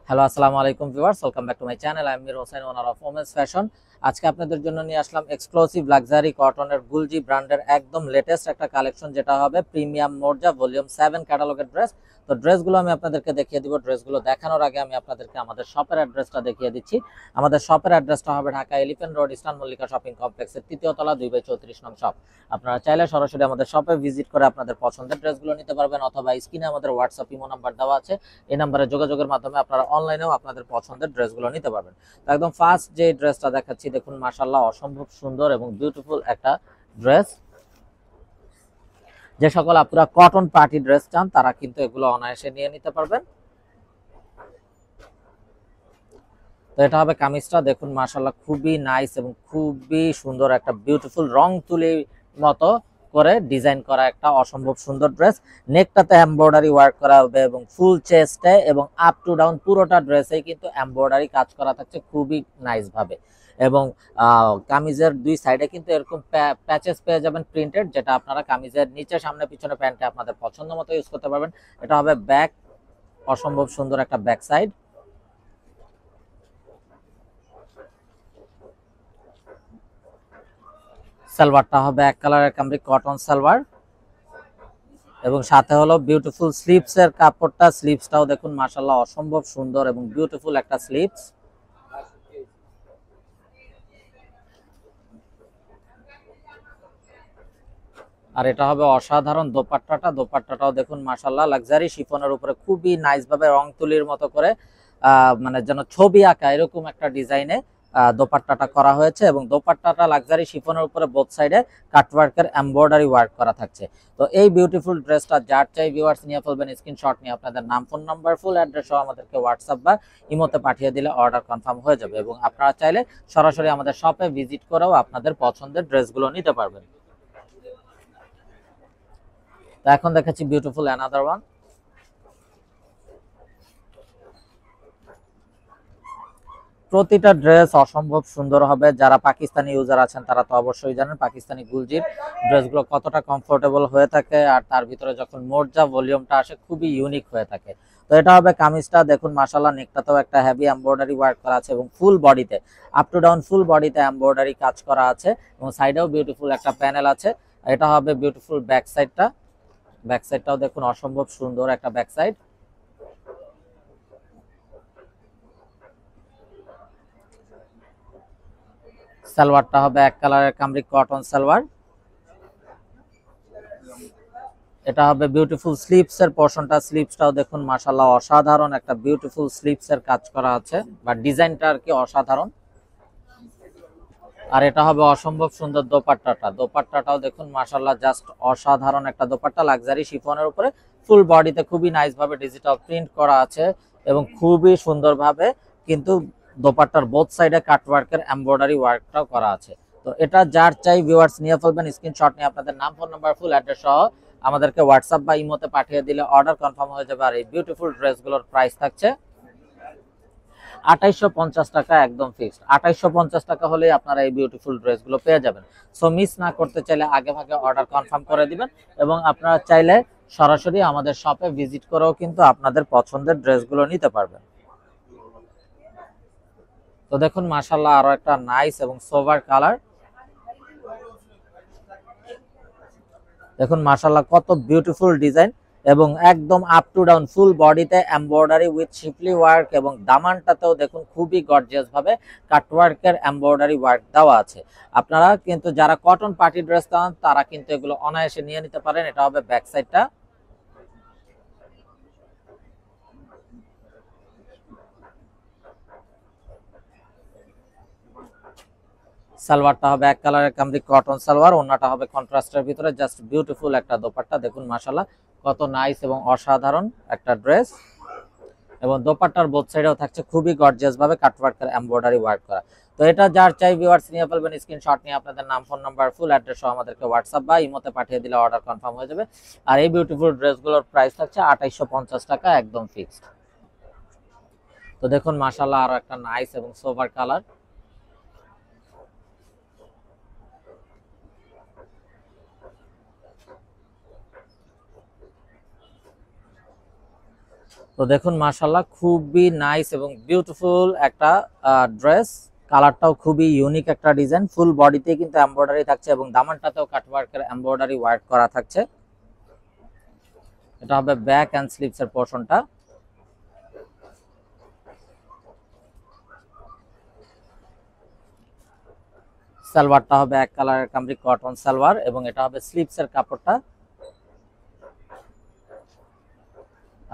Hello, আসসালামু আলাইকুম viewers, welcome back to my channel. I am Mir Hossain, owner of women's fashion. আজকে আপনাদের জন্য নিয়ে আসলাম এক্সক্লুসিভ লাক্সারি কটনের গুলজি ব্র্যান্ডের একদম লেটেস্ট একটা কালেকশন, যেটা হবে প্রিমিয়াম মোর্জা ভলিউম 7 ক্যাটালগের ড্রেস। তো ড্রেসগুলো আমি আপনাদেরকে দেখিয়ে দিব। ড্রেসগুলো দেখানোর আগে আমি আপনাদেরকে আমাদের শপের অ্যাড্রেসটা দেখিয়ে দিচ্ছি। আমাদের শপের অ্যাড্রেসটা হবে Dhaka elephant road, eastern Mallika shopping কমপ্লেক্সের 3য় তলা, 2/34 নং শপ। আপনারা চাইলে সরাসরি আমাদের শপে ভিজিট করে আপনাদের পছন্দের ড্রেসগুলো নিতে পারবেন, অথবা স্ক্রিনে আমাদের হোয়াটসঅ্যাপ ইমো নাম্বার দেওয়া আছে, এই নাম্বারে যোগাযোগের মাধ্যমে আপনারা অনলাইনেও আপনাদের পছন্দের ড্রেসগুলো নিতে পারবেন। তো একদম ফার্স্ট যে ড্রেসটা দেখাচ্ছি, দেখুন মাশাআল্লাহ অসম্ভব সুন্দর এবং বিউটিফুল একটা ড্রেস। যে সকল আপুরা কটন পার্টি ড্রেস চান তারা কিন্তু এগুলো অনায়াসে নিয়ে নিতে পারবেন। তো এটা হবে কামিজটা, দেখুন মাশাআল্লাহ খুবই নাইস এবং খুবই সুন্দর একটা বিউটিফুল রং তুলি মতো করে ডিজাইন করা একটা অসম্ভব সুন্দর ড্রেস। নেকটাতে এমব্রয়ডারি ওয়ার্ক করা হবে এবং ফুল চেস্টে এবং আপ টু ডাউন পুরোটা ড্রেসেই কিন্তু এমব্রয়ডারি কাজ করা থাকছে খুবই নাইস ভাবে। এবং কামিজের দুই সাইডে কিন্তু এরকম প্যাচেস পেয়ে যাবেন প্রিন্টেড, যেটা আপনারা কামিজের নিচে সামনে পিছনে প্যান্টে আপনাদের পছন্দ মতো ইউজ করতে পারবেন। এটা হবে ব্যাক, অসম্ভব সুন্দর একটা ব্যাক সাইড। সালোয়ারটা হবে এক কালারের কামরি কটন সালোয়ার, এবং সাথে হলো বিউটিফুল স্লিভস এর কাপড়টা। স্লিভসটাও দেখুন মাশাআল্লাহ অসম্ভব সুন্দর এবং বিউটিফুল একটা স্লিভস। আর এটা হবে অসাধারণ দোপাট্টাটাও দেখুন মাশাআল্লাহ লাক্সারি শিফনের উপরে খুবই নাইস ভাবে রং তুলির মতো করে মানে যেন ছবি আঁকা এরকম একটা ডিজাইনে দোপাট্টাটা করা হয়েছে, এবং দোপাট্টাটা লাক্সারি শিফনের উপরে বোথ সাইডে কাটওয়ার্কের এমব্রয়ডারি ওয়ার্ক করা থাকছে। তো এই বিউটিফুল ড্রেসটা যার চাই ভিউয়ার্স নিয়ে ফেলবেন, স্ক্রিনশট নিয়ে আপনাদের নাম, ফোন নাম্বার, ফুল অ্যাড্রেস সহ আমাদেরকে হোয়াটসঅ্যাপ বা ইমোতে পাঠিয়ে দিলে অর্ডার কনফার্ম হয়ে যাবে, এবং আপনারা চাইলে সরাসরি আমাদের শপে ভিজিট করেও আপনাদের পছন্দের ড্রেসগুলো নিতে পারবেন। তো এখন দেখাচ্ছি বিউটিফুল অ্যানাদার ওয়ান। প্রতিটা ড্রেস অসম্ভব সুন্দর হবে। যারা পাকিস্তানি ইউজার আছেন তারা তো অবশ্যই জানেন পাকিস্তানি গুলজির ড্রেসগুলো কতটা কমফোর্টেবল হয়ে থাকে, আর তার ভিতরে যখন মোর্জা ভলিউমটা আসে খুবই ইউনিক হয়ে থাকে। তো এটা হবে কামিজটা, দেখুন মাশাআল্লাহ নেকটাতেও একটা হেভি এমব্রয়ডারি ওয়ার্ক করা আছে এবং ফুল বডিতে আপ টু ডাউন ফুল বডিতে এমব্রয়ডারি কাজ করা আছে, এবং সাইডেও বিউটিফুল একটা প্যানেল আছে। এটা হবে বিউটিফুল ব্যাক সাইডটা। ব্যাক সাইডটাও দেখুন অসম্ভব সুন্দর একটা ব্যাক সাইড। সালোয়ারটা হবে এক কালারের কামরিক কটন সালোয়ার। এটা হবে বিউটিফুল স্লিভস এর পোরশনটা। স্লিভসটাও দেখুন মাশাআল্লাহ অসাধারণ একটা বিউটিফুল স্লিভস এর কাজ করা আছে, বা ডিজাইনটা আর কি অসাধারণ। আর এটা হবে অসম্ভব সুন্দর দোপাট্টাটাও দেখুন মাশাআল্লাহ জাস্ট অসাধারণ একটা দোপাট্টা লাক্সারি শিফনের উপরে ফুল বডিতে খুবই নাইস ভাবে ডিজিটাল প্রিন্ট করা আছে, এবং খুবই সুন্দরভাবে কিন্তু দোপাট্টার বোথ সাইডে কাটওয়ার্কের এমব্রয়ডারি ওয়ার্কটাও করা আছে। তো এটা যার চাই ভিউয়ার্স নিয়ে ফেলবেন, স্ক্রিনশট নিয়ে আপনাদের নাম, ফোন নাম্বার, ফুল অ্যাড্রেস সহ আমাদেরকে হোয়াটসঅ্যাপ বা ইমোতে পাঠিয়ে দিলে অর্ডার কনফার্ম হয়ে যাবে। আর এই বিউটিফুল ড্রেসগুলোর প্রাইস থাকছে 2850 টাকা, একদম ফিক্সড। 2850 টাকা হলেই আপনারা এই বিউটিফুল ড্রেসগুলো পেয়ে যাবেন। সো মিস না করতে চাইলে আগে ভাগে অর্ডার কনফার্ম করে দিবেন, এবং আপনারা চাইলে সরাসরি আমাদের শপে ভিজিট করেও কিন্তু আপনাদের পছন্দের ড্রেসগুলো নিতে পারবেন। তো দেখুন মাশাআল্লাহ আরো একটা নাইস এবং সোভার কালার। দেখুন মাশাআল্লাহ কত বিউটিফুল ডিজাইন, এবং একদম আপ টু ডাউন ফুল বডিতে এমব্রয়ডারি উইথ শিফলি ওয়ার্ক, এবং দামানটাতেও দেখুন খুবই গর্জিয়াস ভাবে কাটওয়ার্কের এমব্রয়ডারি ওয়ার্ক দেওয়া আছে। আপনারা কিন্তু যারা কটন পার্টি ড্রেস চান তারা কিন্তু এগুলো অনায়াসে নিয়ে নিতে পারেন। এটা হবে ব্যাক সাইডটা। সালোয়ারটা হবে এক কালারের কামরি কটন সালোয়ার, ওন্নাটা হবে কন্ট্রাস্টের ভিতরে জাস্ট বিউটিফুল একটা দোপাট্টা। দেখুন মাশাআল্লাহ কত নাইস এবং অসাধারণ একটা ড্রেস, এবং দোপাট্টার বোথ সাইডেও থাকছে খুবই গর্জিয়াস ভাবে কাটওয়ার্কের এমব্রয়ডারি ওয়ার্ক করা। তো এটা যার চাই ভিউয়ার্স নিয়ে ফেলবেন, স্ক্রিনশট নিয়ে আপনাদের নাম, ফোন নাম্বার, ফুল অ্যাড্রেস সহ আমাদেরকে হোয়াটসঅ্যাপ বা ইমোতে পাঠিয়ে দিলে অর্ডার কনফার্ম হয়ে যাবে। আর এই বিউটিফুল ড্রেসগুলোর প্রাইস থাকছে 2850 টাকা, একদম ফিক্সড। তো দেখুন মাশাআল্লাহ আরো একটা নাইস এবং সোভার কালার। তো দেখুন মাশাআল্লাহ খুবই নাইস এবং বিউটিফুল একটা ড্রেস। কালারটাও খুবই ইউনিক একটা ডিজাইন, ফুল বডিতে কিন্তু এমব্রয়ডারি থাকছে এবং দামানটাতেও কাটওয়ার্কের এমব্রয়ডারি ওয়ার্ক করা থাকছে। এটা হবে ব্যাক এন্ড স্লিভস এর পোরশনটা। সালোয়ারটা হবে এক কালারের কামরি কটন সালোয়ার এবং এটা হবে স্লিভস এর কাপড়টা।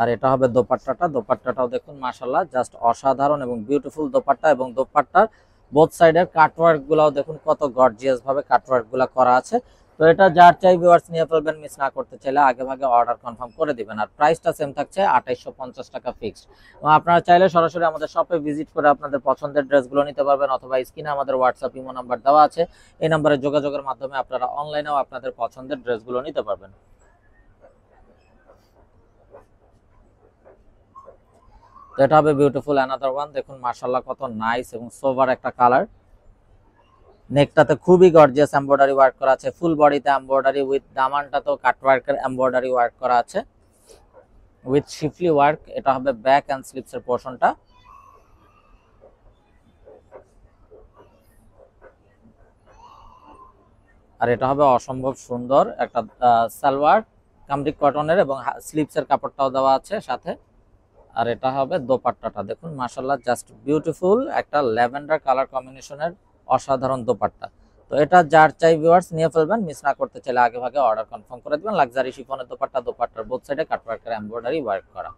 আর এটা হবে দোপাট্টাটা। দোপাট্টাটাও দেখুন মাশাআল্লাহ জাস্ট অসাধারণ এবং বিউটিফুল দোপাট্টা, এবং দোপাট্টার বোথ সাইডের কাটওয়ার্ক গুলাও দেখুন কত গর্জিয়াস ভাবে কাটওয়ার্ক গুলা করা আছে। তো এটা যার চাই ভিউয়ার্স নিয়ে ফেলবেন, মিস না করতে চাইলে আগে ভাগে অর্ডার কনফার্ম করে দিবেন। আর প্রাইসটা সেম থাকছে 2850 টাকা ফিক্সড। এবং আপনারা চাইলে সরাসরি আমাদের শপে ভিজিট করে আপনাদের পছন্দের ড্রেসগুলো নিতে পারবেন, অথবা স্ক্রিনে আমাদের হোয়াটসঅ্যাপ ইমো নাম্বার দেওয়া আছে, এই নাম্বারে যোগাযোগের মাধ্যমে আপনারা অনলাইনেও আপনাদের পছন্দের ড্রেসগুলো নিতে পারবেন। তো এটা হবে বিউটিফুল অ্যানাদার ওয়ান। দেখুন মাশাআল্লাহ কত নাইস এবং সোভার একটা কালার। নেকটাতে খুবই গর্জিয়াস এমব্রয়ডারি ওয়ার্ক করা আছে, ফুল বডিতে এমব্রয়ডারি উইথ দামানটাতেও কাটওয়ার্কের এমব্রয়ডারি ওয়ার্ক করা আছে উইথ শিফলি ওয়ার্ক। এটা হবে ব্যাক এন্ড স্লিভস এর পোরশনটা। আর এটা হবে অসম্ভব সুন্দর একটা সালোয়ার কামরিক কটনের, এবং স্লিভস এর কাপড়টাও দেওয়া আছে সাথে। আর এটা হবে দোপাট্টাটা। দেখুন মাশাআল্লাহ জাস্ট বিউটিফুল একটা ল্যাভেন্ডার কালার কম্বিনেশনের অসাধারণ দোপাট্টা। তো এটা যার চাই ভিউয়ার্স নিয়ে ফেলবেন, মিস না করতে চাইলে আগে ভাগে অর্ডার কনফার্ম করে দিবেন। লাক্সারি শিফনের দোপাট্টা, দোপাট্টার বোথ সাইডে কাটওয়ার্কের এমব্রয়ডারি ওয়ার্ক করা।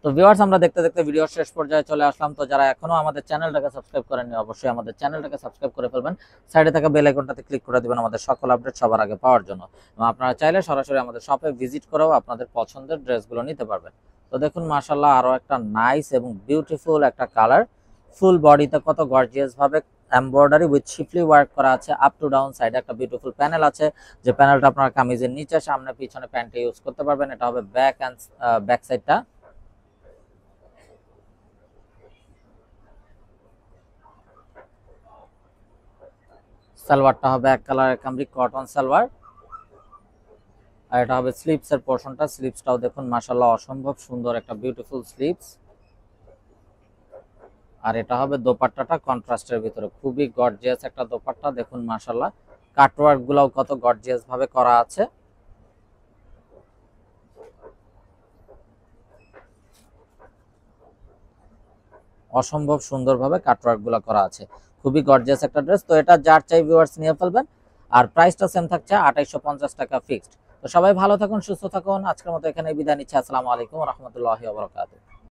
তো ভিউয়ার্স আমরা দেখতে দেখতে ভিডিওর শেষ পর্যায়ে চলে আসলাম। তো যারা এখনো আমাদের চ্যানেলটাকে সাবস্ক্রাইব করেননি, অবশ্যই আমাদের চ্যানেলটাকে সাবস্ক্রাইব করে ফেলবেন। সাইডে থাকা বেল আইকনটাতে ক্লিক করে দিবেন আমাদের সকল আপডেট সবার আগে পাওয়ার জন্য। এবং আপনারা চাইলে সরাসরি আমাদের শপে ভিজিট করেও আপনাদের পছন্দের ড্রেসগুলো নিতে পারবেন। তো দেখুন মাশাআল্লাহ আরো একটা নাইস এবং বিউটিফুল একটা কালার। ফুল বডিতে কত গর্জিয়াস ভাবে এমব্রয়ডারি উইথ শিফলি ওয়ার্ক করা আছে। আপ টু ডাউন সাইডে একটা বিউটিফুল প্যানেল আছে, যে প্যানেলটা আপনারা কামিজের নিচে, সামনে, পিছনে প্যান্টে ইউজ করতে পারবেন। এটা হবে ব্যাক সাইডটা। সালোয়ারটা হবে এক কালারের কামরি কটন সালোয়ার। আর এটা হবে স্লিভস এর পোরশনটা। স্লিভসটাও দেখুন মাশাআল্লাহ অসম্ভব সুন্দর একটা বিউটিফুল স্লিভস। আর এটা হবে দোপাট্টাটা কন্ট্রাস্টের ভিতরে, খুবই গর্জিয়াস একটা দোপাট্টা। দেখুন মাশাআল্লাহ কাটওয়ার্ক গুলাও কত গর্জিয়াস ভাবে করা আছে। অসম্ভব সুন্দরভাবে কাটওয়ার্ক গুলা করা আছে, খুবই গর্জিয়াস একটা ড্রেস। তো এটা যার চাই ভিউয়ার্স নিয়ে ফেলবেন। আর প্রাইসটা সেম থাকছে 2850 টাকা ফিক্সড। তো সবাই ভালো থাকুন, সুস্থ থাকুন। আজকের মতো এখানে বিদায় নিচ্ছি। আসসালামু আলাইকুম ওয়া রাহমাতুল্লাহি ওয়া বারাকাতুহু।